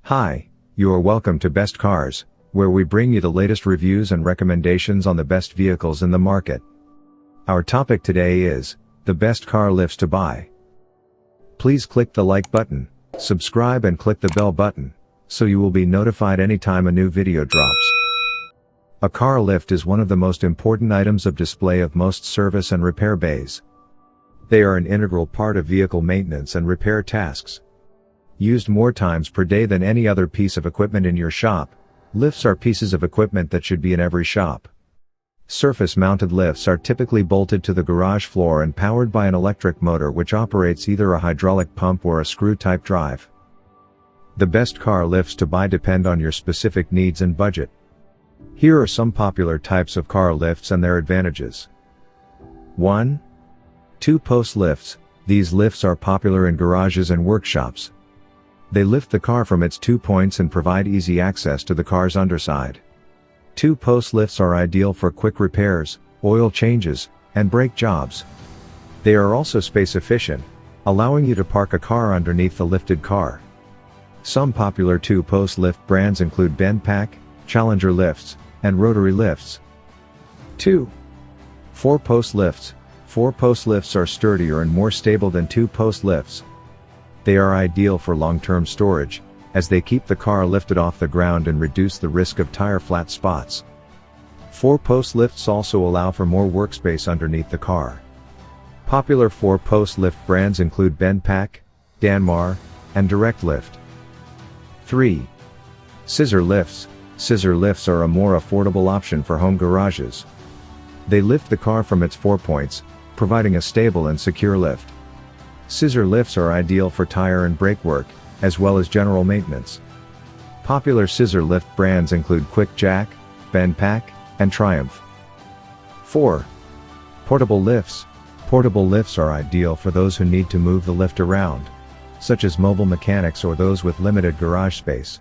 Hi, you are welcome to Best Cars, where we bring you the latest reviews and recommendations on the best vehicles in the market. Our topic today is the best car lifts to buy. Please click the like button, subscribe and click the bell button, so you will be notified anytime a new video drops. A car lift is one of the most important items of display of most service and repair bays. They are an integral part of vehicle maintenance and repair tasks. Used more times per day than any other piece of equipment in your shop, lifts are pieces of equipment that should be in every shop. Surface-mounted lifts are typically bolted to the garage floor and powered by an electric motor which operates either a hydraulic pump or a screw-type drive. The best car lifts to buy depend on your specific needs and budget. Here are some popular types of car lifts and their advantages. 1. Two-post lifts. These lifts are popular in garages and workshops. They lift the car from its 2 points and provide easy access to the car's underside. Two-post lifts are ideal for quick repairs, oil changes, and brake jobs. They are also space efficient, allowing you to park a car underneath the lifted car. Some popular two-post lift brands include Bendpack, Challenger lifts, and rotary lifts. 2. Four-post lifts. Four-post lifts are sturdier and more stable than two-post lifts. They are ideal for long-term storage, as they keep the car lifted off the ground and reduce the risk of tire flat spots. Four-post lifts also allow for more workspace underneath the car. Popular four-post lift brands include Bendpack, Danmar, and Direct Lift. 3. Scissor lifts. Scissor lifts are a more affordable option for home garages. They lift the car from its 4 points, providing a stable and secure lift. Scissor lifts are ideal for tire and brake work, as well as general maintenance. Popular scissor lift brands include QuickJack, Bendpack, and Triumph. 4. Portable lifts. Portable lifts are ideal for those who need to move the lift around, such as mobile mechanics or those with limited garage space.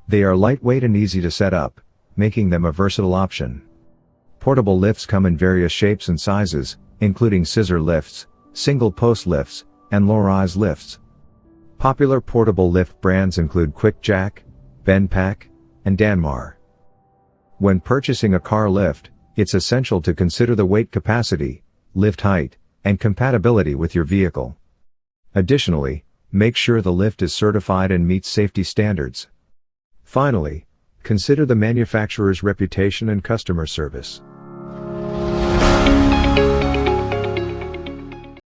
They are lightweight and easy to set up, making them a versatile option. Portable lifts come in various shapes and sizes, including scissor lifts, single-post lifts, and low-rise lifts. Popular portable lift brands include QuickJack, Bendpack, and Danmar. When purchasing a car lift, it's essential to consider the weight capacity, lift height, and compatibility with your vehicle. Additionally, make sure the lift is certified and meets safety standards. Finally, consider the manufacturer's reputation and customer service.